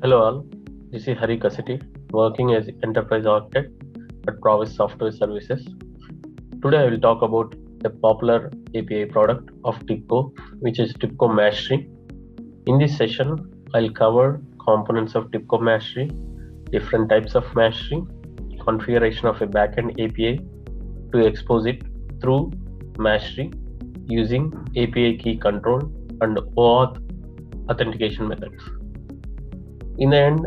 Hello all, this is Hari Kasiti, working as Enterprise Architect at Provis Software Services. Today I will talk about a popular API product of TIBCO, which is TIBCO Mashery. In this session, I'll cover components of TIBCO Mashery, different types of Mashery, configuration of a backend API to expose it through Mashery using API key control and OAuth authentication methods. In the end,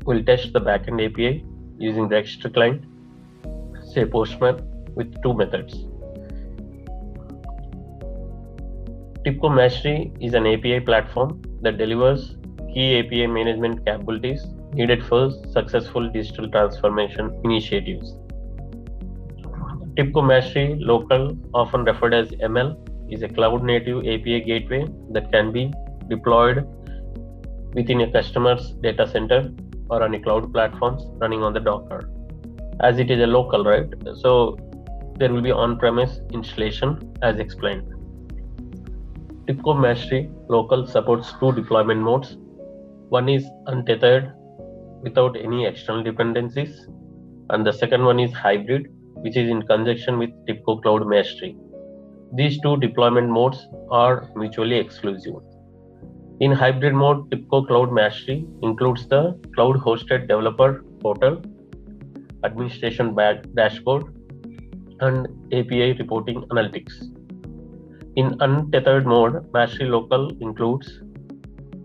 we'll test the backend API using the extra client, say Postman, with two methods. TIBCO Mashery is an API platform that delivers key API management capabilities needed for successful digital transformation initiatives. TIBCO Mashery Local, often referred as ML, is a cloud-native API gateway that can be deployed within a customer's data center or on a cloud platforms running on the Docker. As it is a local, right? So there will be on-premise installation as explained. TIBCO Mashery Local supports two deployment modes. One is untethered without any external dependencies, and the second one is hybrid, which is in conjunction with TIBCO Cloud Mashery. These two deployment modes are mutually exclusive. In hybrid mode, TIBCO Cloud Mashery includes the cloud-hosted developer portal, administration dashboard, and API reporting analytics. In untethered mode, Mashery Local includes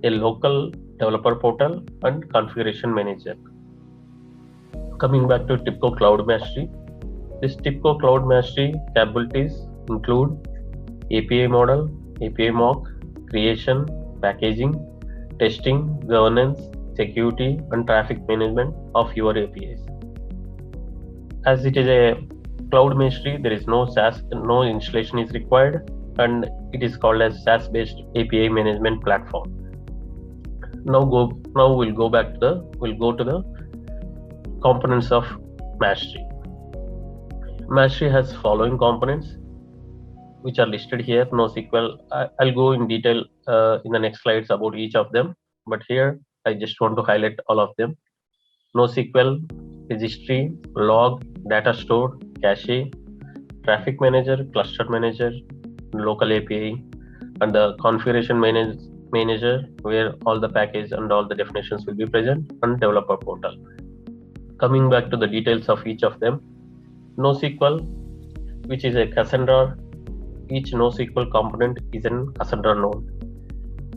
a local developer portal and configuration manager. Coming back to TIBCO Cloud Mashery, this TIBCO Cloud Mashery capabilities include API model, API mock, creation, packaging, testing, governance, security, and traffic management of your APIs. As it is a cloud Mashery, there is no SaaS, no installation is required, and it is called as SaaS-based API management platform. Now we'll go to the components of Mashery. Mashery has following components, which are listed here. NoSQL, I'll go in detail in the next slides about each of them, but here I just want to highlight all of them. NoSQL, registry, log, data store, cache, traffic manager, cluster manager, local API, and the configuration manager where all the package and all the definitions will be present, and developer portal. Coming back to the details of each of them, NoSQL, which is a Cassandra. Each NoSQL component is an Cassandra node.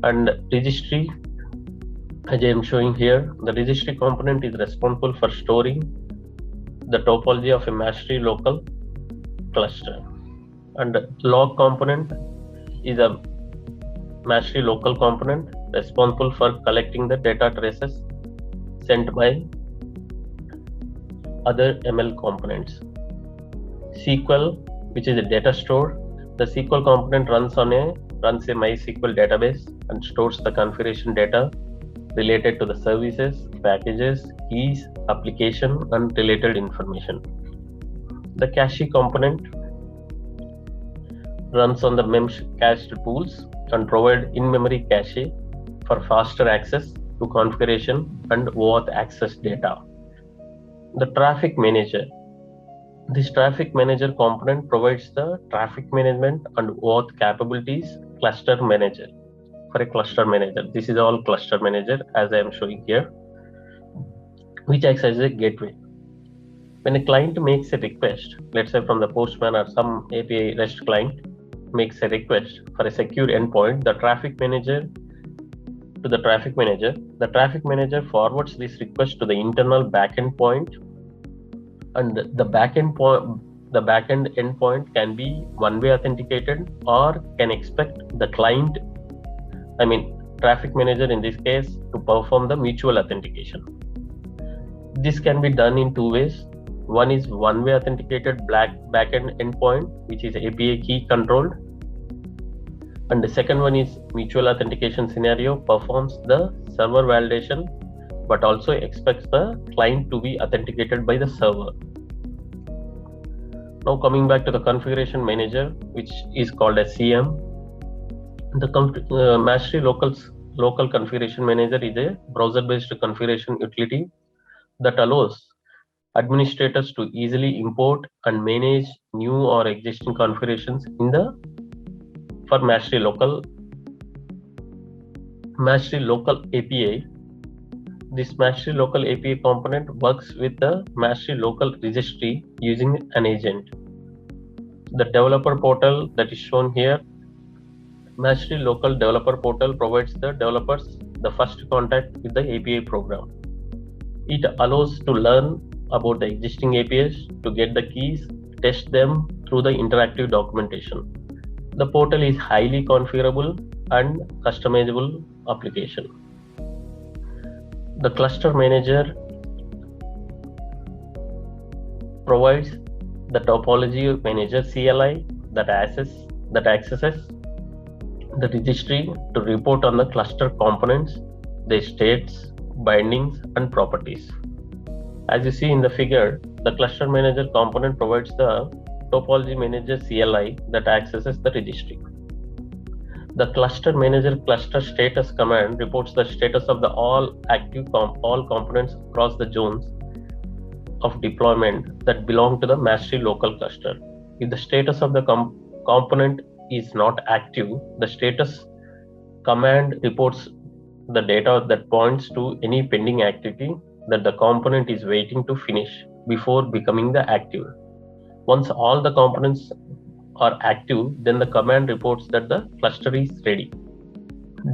And registry, as I am showing here, the registry component is responsible for storing the topology of a Mashery local cluster. And log component is a Mashery local component responsible for collecting the data traces sent by other ML components. SQL, which is a data store. The SQL component runs a MySQL database and stores the configuration data related to the services, packages, keys, application, and related information. The cache component runs on the MEMS cached pools and provide in-memory cache for faster access to configuration and OAuth access data. The traffic manager. This traffic manager component provides the traffic management and OAuth capabilities cluster manager for a cluster manager. This is all cluster manager as I am showing here, which acts as a gateway. When a client makes a request, let's say from the Postman or some API REST client makes a request for a secure endpoint, the traffic manager forwards this request to the internal backend point, and the backend endpoint can be one-way authenticated or can expect the client, traffic manager in this case, to perform the mutual authentication. This can be done in two ways. One is one-way authenticated backend endpoint, which is API key controlled, and the second one is mutual authentication scenario, performs the server validation but also expects the client to be authenticated by the server. Now coming back to the configuration manager, which is called as CM. The Mashery Local's Local Configuration Manager is a browser-based configuration utility that allows administrators to easily import and manage new or existing configurations for Mashery Local API. This Mashery Local API component works with the Mashery Local registry using an agent. The developer portal that is shown here, Mashery Local Developer Portal, provides the developers the first contact with the API program. It allows to learn about the existing APIs, to get the keys, test them through the interactive documentation. The portal is highly configurable and customizable application. The cluster manager provides the topology manager CLI that accesses the registry to report on the cluster components, their states, bindings, and properties. As you see in the figure, the cluster manager component provides the topology manager CLI that accesses the registry. The cluster manager cluster status command reports the status of all components across the zones of deployment that belong to the Mashery local cluster. If the status of the component is not active, the status command reports the data that points to any pending activity that the component is waiting to finish before becoming the active. Once all the components are active, then the command reports that the cluster is ready.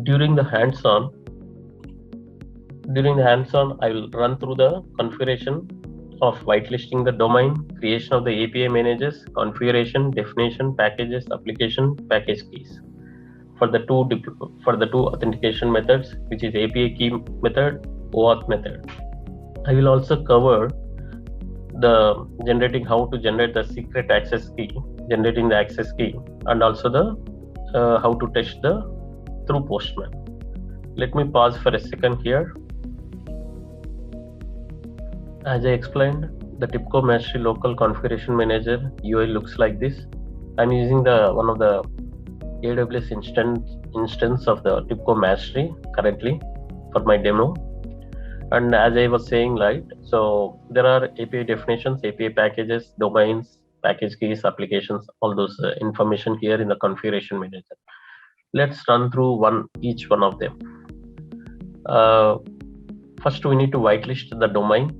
During the hands-on, I will run through the configuration of whitelisting the domain, creation of the API managers, configuration, definition, packages, application, package keys. For the two authentication methods, which is API key method, OAuth method. I will also cover how to generate the secret access key, generating the access key, and also how to test through Postman. Let me pause for a second here. As I explained, the TIBCO Mashery Local Configuration Manager UI looks like this. I'm using one of the AWS instance of the TIBCO Mashery currently for my demo. And as I was saying, right, so there are API definitions, API packages, domains, package keys, applications, all those information here in the configuration manager. Let's run through each one of them. First, we need to whitelist the domain.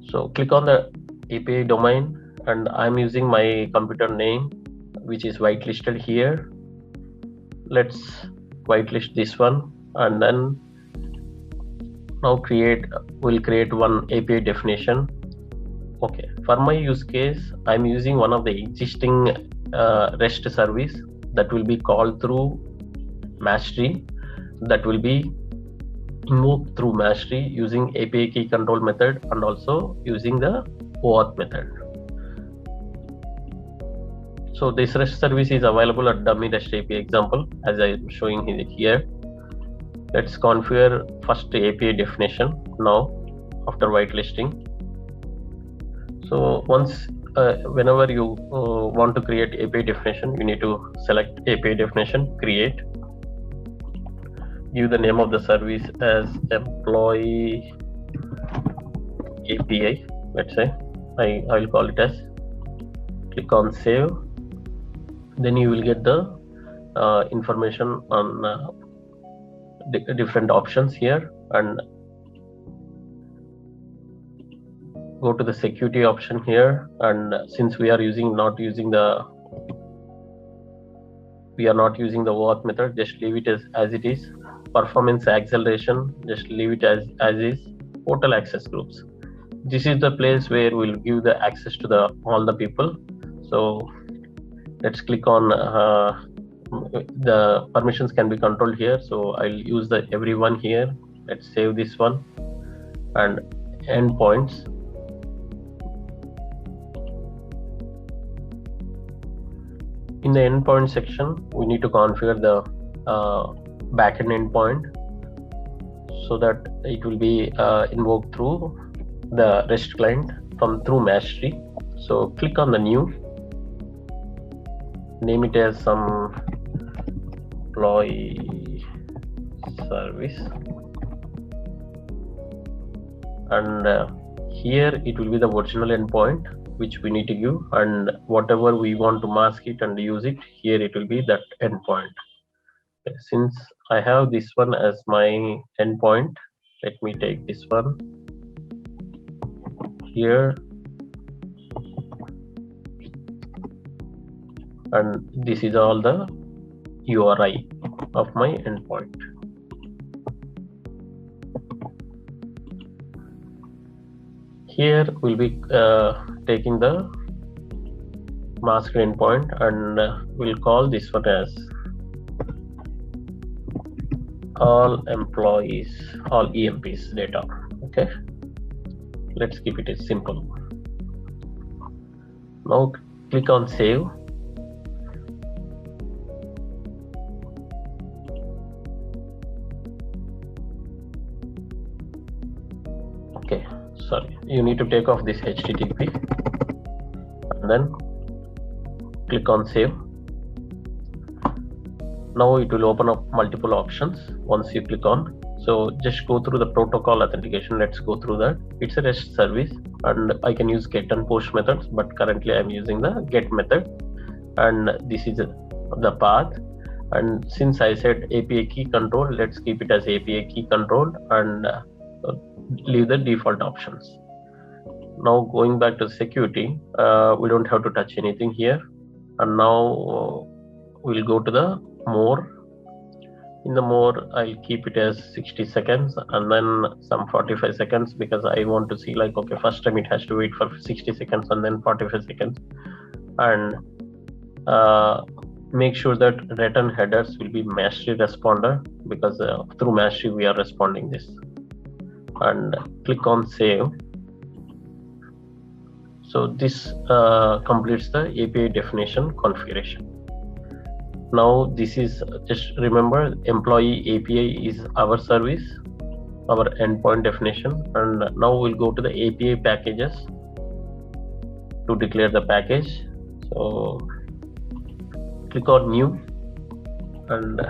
So click on the API domain, and I'm using my computer name, which is whitelisted here. Let's whitelist this one, and then now we'll create one API definition. Okay, for my use case, I'm using one of the existing REST service that will be called through Mashery, that will be invoked through Mashery using API key control method and also using the OAuth method. So this REST service is available at dummy REST API example, as I'm showing here. Let's configure first API definition now after whitelisting. So whenever you want to create API definition, you need to select API definition, create, give the name of the service as employee API. Let's say I'll call it as. Click on save. Then you will get the information on different options here, and go to the security option here. And since we are not using the OAuth method, just leave it as it is. Performance acceleration, just leave it as is. Portal access groups, this is the place where we'll give the access to all the people. So let's click on the permissions can be controlled here, so I'll use the everyone here. Let's save this one. And endpoints, in the endpoint section, we need to configure the backend endpoint so that it will be invoked through the REST client through Mashery. So click on the new, name it as some employee service, and here it will be the original endpoint which we need to give, and whatever we want to mask it and use it, here it will be that endpoint. Okay, since I have this one as my endpoint, let me take this one here, and this is all the URI of my endpoint. Here we'll be taking the masked endpoint, and we'll call this one as all employees, all EMPs data. Okay, let's keep it as simple. Now click on save. Okay, sorry, you need to take off this HTTP and then click on save. Now it will open up multiple options once you click on. So just go through the protocol authentication. Let's go through that. It's a REST service, and I can use get and post methods, but currently I'm using the get method, and this is the path. And since I said API key control, let's keep it as API key control and leave the default options. Now going back to security, we don't have to touch anything here, and now we'll go to the more. In the more, I'll keep it as 60 seconds and then some 45 seconds, because I want to see, like, okay, first time it has to wait for 60 seconds and then 45 seconds, and make sure that return headers will be Mashery responder, because through Mashery we are responding this, and click on save. So this completes the API definition configuration. Now this is, just remember, employee API is our service, our endpoint definition, and now we'll go to the API packages to declare the package. So click on new and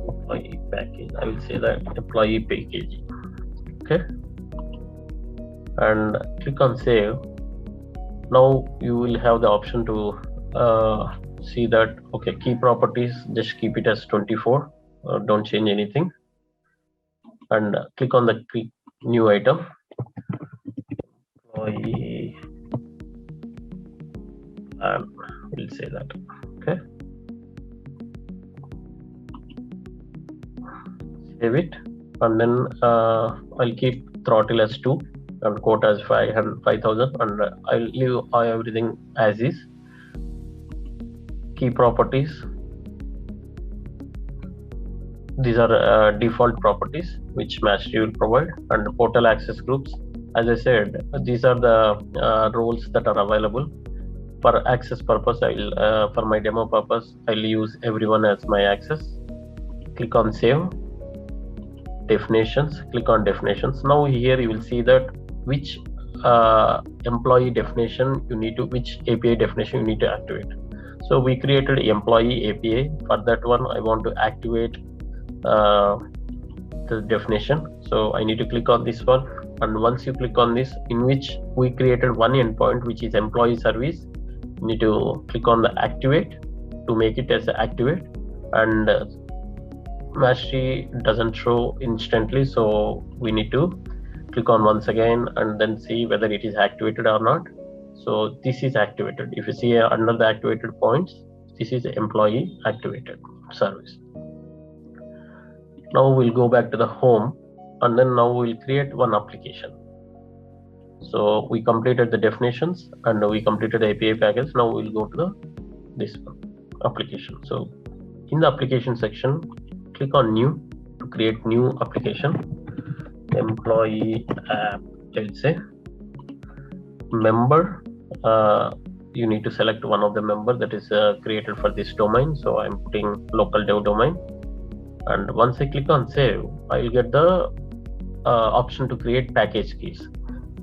employee package. I will say that employee package. Okay, and click on save. Now you will have the option to see that, okay, key properties, just keep it as 24, don't change anything, and click on the new item, employee plan, we'll say that. Okay, save it, and then I'll keep throttle as 2 and quota as 5,000, and I'll leave everything as is. Key properties, these are default properties which Mashery will provide, and portal access groups, as I said, these are the roles that are available. For access purpose, I will for my demo purpose, I'll use everyone as my access. Click on save. Definitions, click on definitions. Now here you will see that which employee definition you need to, which API definition you need to activate. So we created employee API. For that one, I want to activate the definition. So I need to click on this one, and once you click on this, in which we created one endpoint, which is employee service, you need to click on the activate to make it as activate, and Mashery doesn't show instantly, so we need to click on once again and then see whether it is activated or not. So this is activated. If you see under the activated points, this is employee activated service. Now we'll go back to the home, and then now we'll create one application. So we completed the definitions and we completed the API package. Now we'll go to this one, application. So in the application section, click on new to create new application. Employee app, let's say member. You need to select one of the member that is created for this domain. So I'm putting local dev domain, and once I click on save, I will get the option to create package keys.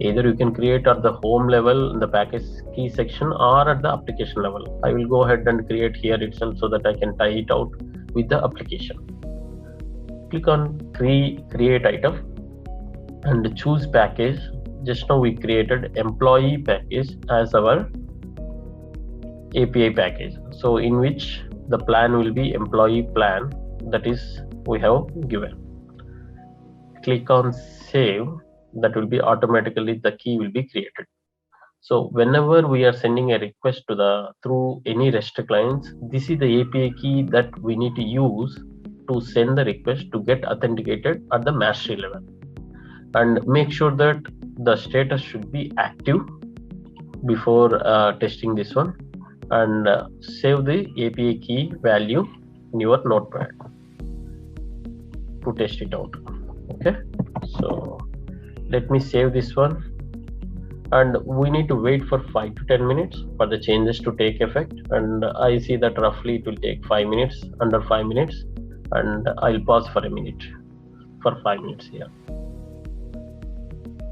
Either you can create at the home level in the package key section or at the application level. I will go ahead and create here itself so that I can tie it out with the application. Click on create item and choose package. Just now we created employee package as our API package, so in which the plan will be employee plan, that is we have given. Click on save. That will be automatically the key will be created. So whenever we are sending a request to through any REST clients, this is the API key that we need to use to send the request to get authenticated at the mastery level. And make sure that the status should be active before testing this one, and save the API key value in your notepad to test it out. Okay, so let me save this one, and we need to wait for 5 to 10 minutes for the changes to take effect. And I see that roughly it will take 5 minutes, under 5 minutes, and I'll pause for a minute for 5 minutes here.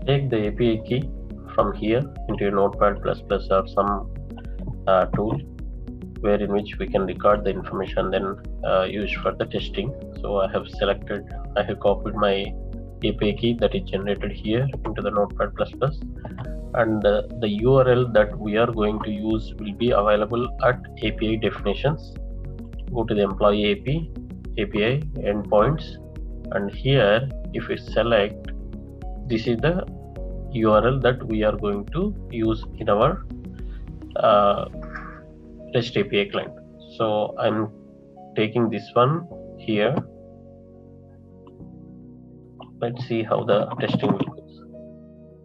Take the API key from here into your Notepad++ or some tool where in which we can record the information, then use for the testing. So I have copied my API key that is generated here into the Notepad++, and the URL that we are going to use will be available at API definitions. Go to the employee API endpoints, and here if we select, this is the URL that we are going to use in our REST API client. So I'm taking this one here. Let's see how the testing will go.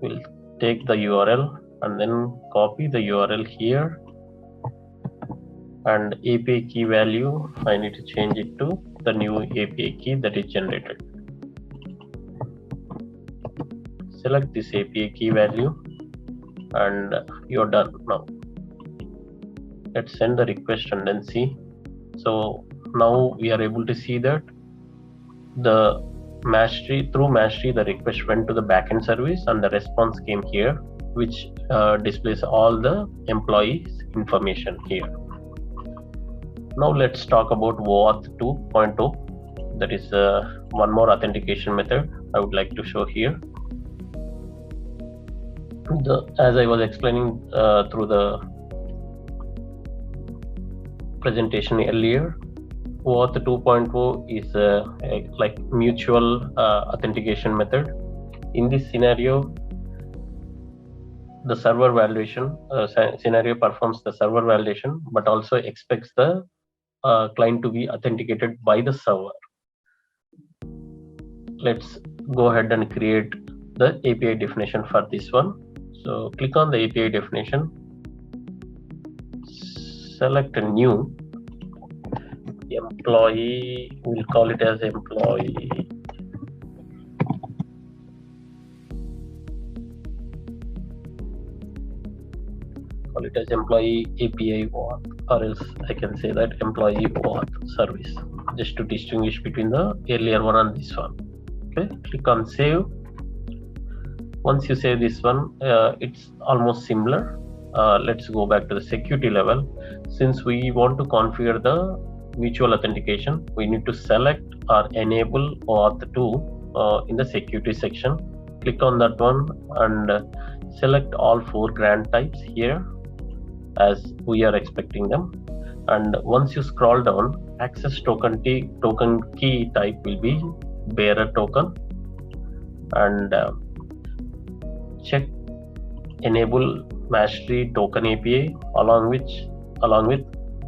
We'll take the URL and then copy the URL here, and API key value I need to change it to the new API key that is generated. Select this API key value and you're done. Now let's send the request and then see. So now we are able to see that the through Mastery the request went to the backend service and the response came here, which displays all the employees information here. Now let's talk about OAuth 2.0. that is one more authentication method I would like to show here. As I was explaining through the presentation earlier, OAuth 2.0 is like mutual authentication method. In this scenario, the server validation scenario performs the server validation, but also expects the client to be authenticated by the server. Let's go ahead and create the API definition for this one. So click on the API definition, select a new employee, we'll call it as employee API OAuth, or else I can say that employee OAuth service, just to distinguish between the earlier one and this one. Okay, click on save. Once you save this one, it's almost similar. Let's go back to the security level. Since we want to configure the mutual authentication, we need to select or enable OAuth 2 in the security section. Click on that one and select all 4 grant types here as we are expecting them. And once you scroll down, access token key type will be bearer token, and check enable Mastery token API along with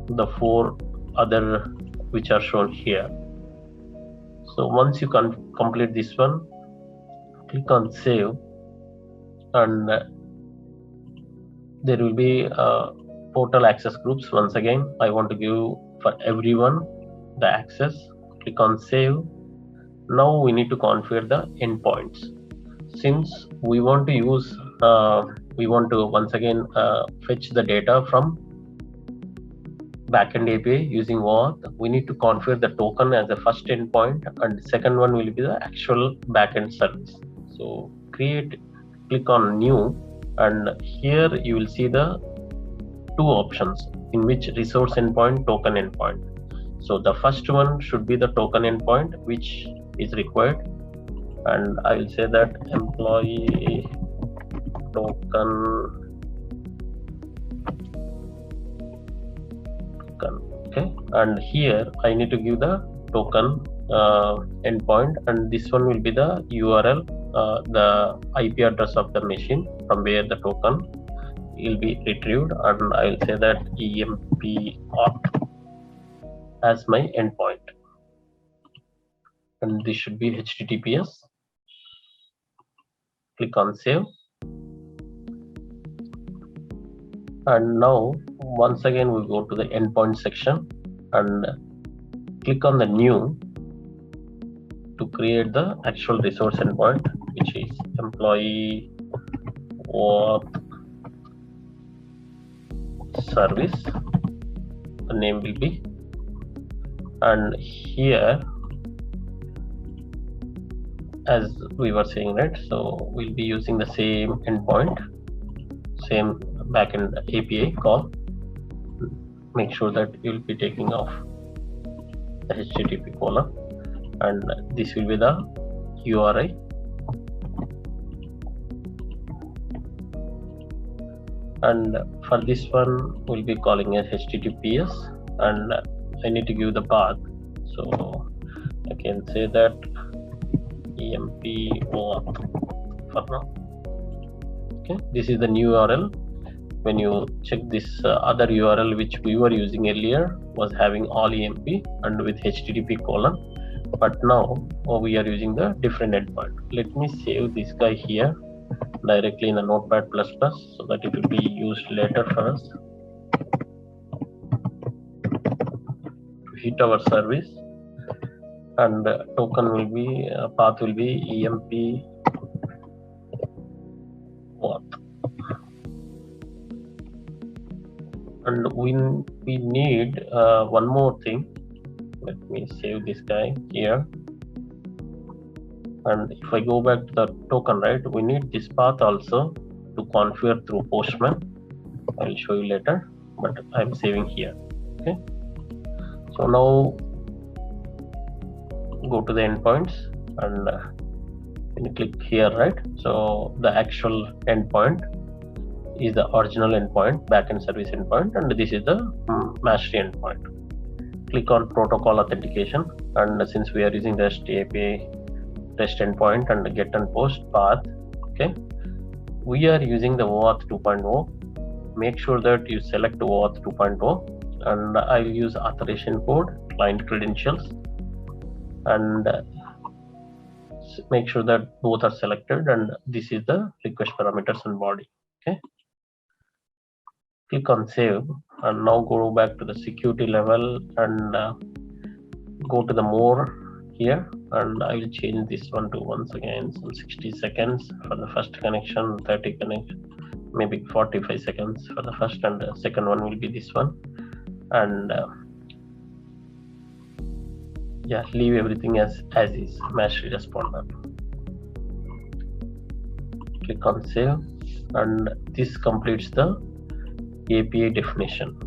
the 4 other which are shown here. So once you complete this one, click on save, and there will be portal access groups. Once again, I want to give for everyone the access. Click on save. Now we need to configure the endpoints. Since we want to use once again fetch the data from backend API using OAuth, we need to configure the token as the first endpoint, and the second one will be the actual backend service. So click on new, and here you will see the 2 options in which resource endpoint, token endpoint. So the first one should be the token endpoint, which is required, and I will say that employee token. Okay, and here I need to give the token endpoint, and this one will be the URL, the IP address of the machine from where the token will be retrieved, and I will say that EMP auth as my endpoint, and this should be HTTPS. Click on save, and now once again we go to the endpoint section and click on the new to create the actual resource endpoint, which is employee auth service. The name will be, and here as we were saying, right, so we'll be using the same endpoint, same backend API call. Make sure that you'll be taking off the HTTP colon, and this will be the URI, and for this one we'll be calling it HTTPS, and I need to give the path, so I can say that EMP auth for now. Okay, this is the new URL. When you check this other URL which we were using earlier was having all EMP and with HTTP colon, but now we are using the different endpoint. Let me save this guy here directly in the Notepad++ so that it will be used later for us. Hit our service, and token will be path will be EMP auth. And we need one more thing. Let me save this guy here, and if I go back to the token, right, we need this path also to configure through Postman. I will show you later, but I'm saving here. Okay, so now go to the endpoints, and when you click here, right, so the actual endpoint is the original endpoint, backend service endpoint, and this is the Mashery endpoint. Click on protocol authentication, and since we are using REST API REST endpoint and get and post path, okay, we are using the OAuth 2.0. Make sure that you select OAuth 2.0, and I will use authorization code, client credentials, and make sure that both are selected, and this is the request parameters and body. Okay, click on save, and now go back to the security level and go to the more here, and I will change this one to once again some 60 seconds for the first connection, 30 connection, maybe 45 seconds for the first, and the second one will be this one, and yeah, leave everything as is, Mashery responder. Click on save, and this completes the API definition.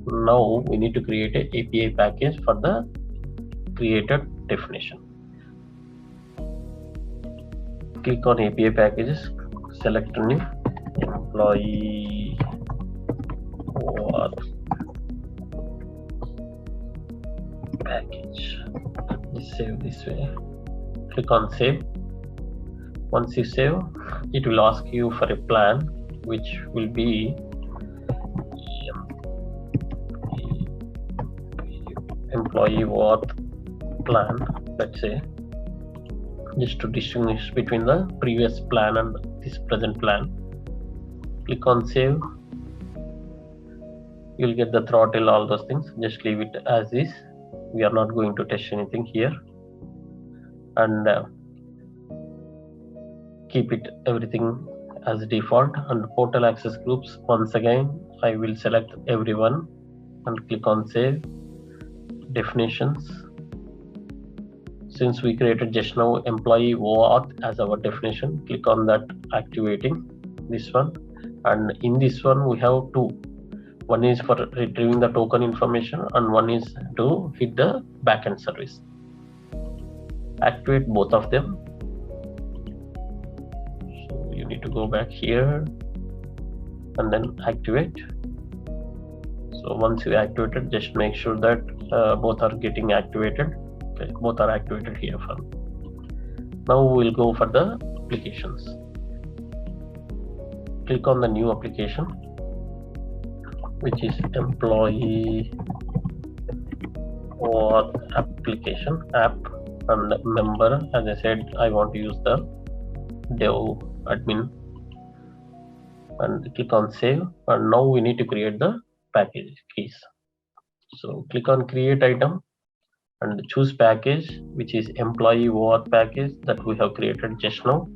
Now we need to create an API package for the created definition. Click on API packages, select new, employee auth package. Save this way. Click on save. Once you save, it will ask you for a plan, which will be employee auth plan, let's say, just to distinguish between the previous plan and this present plan. Click on save. You'll get the throttle, all those things. Just leave it as is. We are not going to test anything here, and keep it everything as default. And portal access groups, once again I will select everyone and click on save. Definitions, since we created just now employee OAuth as our definition, click on that, activating this one, and in this one we have two. One is for retrieving the token information, and one is to hit the backend service. activate both of them. So you need to go back here and then activate. So once you activate it, just make sure that both are getting activated. Okay, both are activated here. Now we'll go for the applications. Click on the new application, which is employee OAuth application app, and member. As I said, I want to use the dev admin, and click on save. And now we need to create the package keys. So click on create item and choose package, which is employee OAuth package that we have created just now,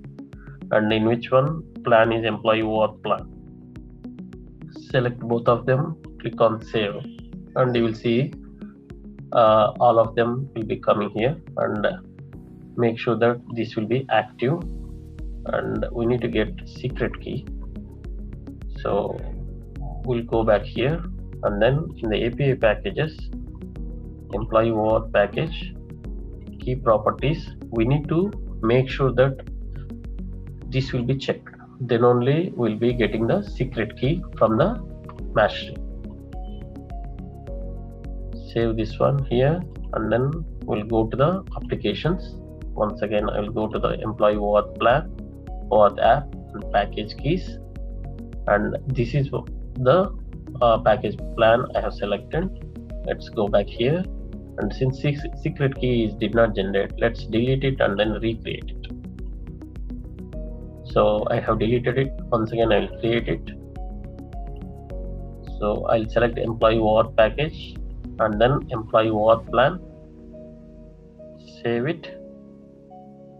and in which one plan is employee OAuth plan. Select both of them, click on save, and you will see all of them will be coming here, and make sure that this will be active, and we need to get secret key. So we'll go back here, and then in the API packages, employee OAuth package, key properties, we need to make sure that this will be checked. Then only we'll be getting the secret key from the Mashery. Save this one here, and then we'll go to the applications. Once again, I will go to the employee OAuth plan, OAuth app, and package keys, and this is the package plan I have selected. Let's go back here, and since secret key did not generate, let's delete it and then recreate it. So I have deleted it. Once again, I will create it. So I'll select employee OAuth package and then employee OAuth plan, save it,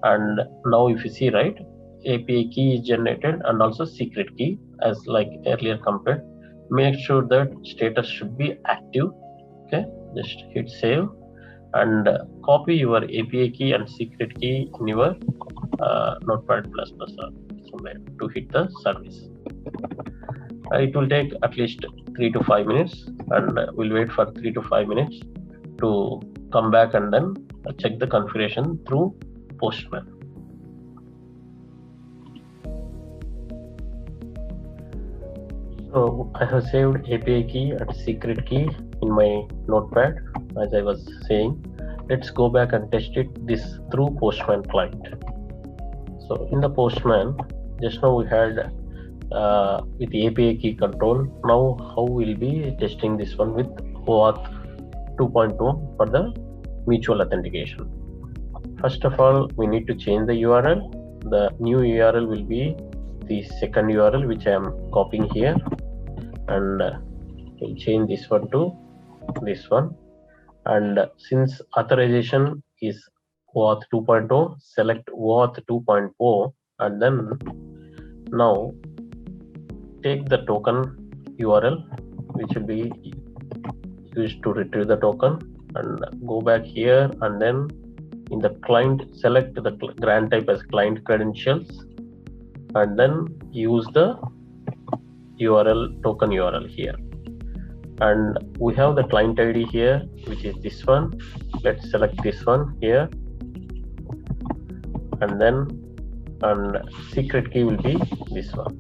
and now if you see, right, API key is generated and also secret key as like earlier compared. Make sure that status should be active. Okay, just hit save and copy your API key and secret key in your Notepad++ or somewhere to hit the service. It will take at least 3 to 5 minutes, and we'll wait for 3 to 5 minutes to come back and then check the configuration through Postman. So I have saved API key and secret key in my Notepad, as I was saying. Let's go back and test this through Postman client. So in the Postman, just now we had with the API key control. Now how we'll be testing this one with OAuth 2.2 for the mutual authentication. First of all, we need to change the URL. The new URL will be the second URL, which I am copying here, and we'll change this one to this one. And since authorization is OAuth 2.0, select OAuth 2.0, and then now take the token URL, which will be used to retrieve the token, and go back here, and then in the client, select the grant type as client credentials, and then use the URL token URL here. And we have the client ID here, which is this one. Let's select this one here, and then secret key will be this one.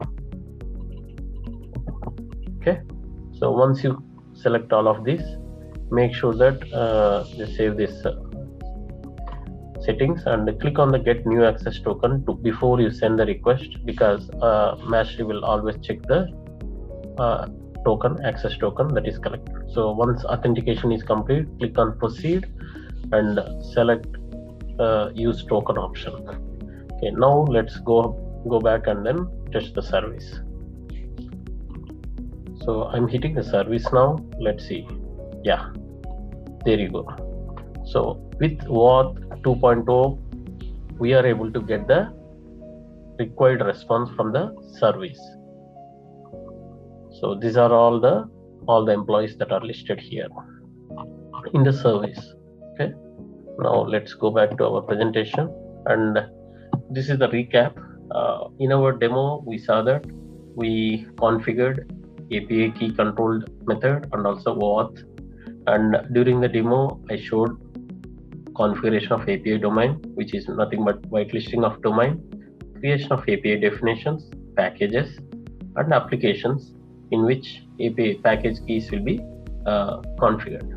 Okay, so once you select all of this, make sure that just save this settings and click on the get new access token before you send the request, because Mashery will always check the token, access token that is collected. So once authentication is complete, click on proceed and select use token option. Okay, now let's go back and then test the service. So I'm hitting the service now. Let's see. Yeah, there you go. So with OAuth 2.0, we are able to get the required response from the service. So these are all the employees that are listed here in the service. Okay, now let's go back to our presentation, and this is the recap. In our demo, we saw that we configured API key controlled method and also OAuth, and during the demo I showed configuration of API domain, which is nothing but whitelisting of domain, creation of API definitions, packages, and applications in which API package keys will be configured.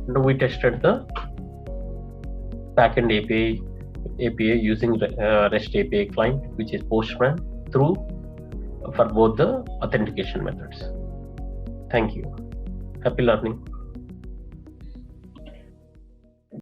Now we tested the backend API using REST API client, which is Postman, for both the authentication methods. Thank you. Happy learning.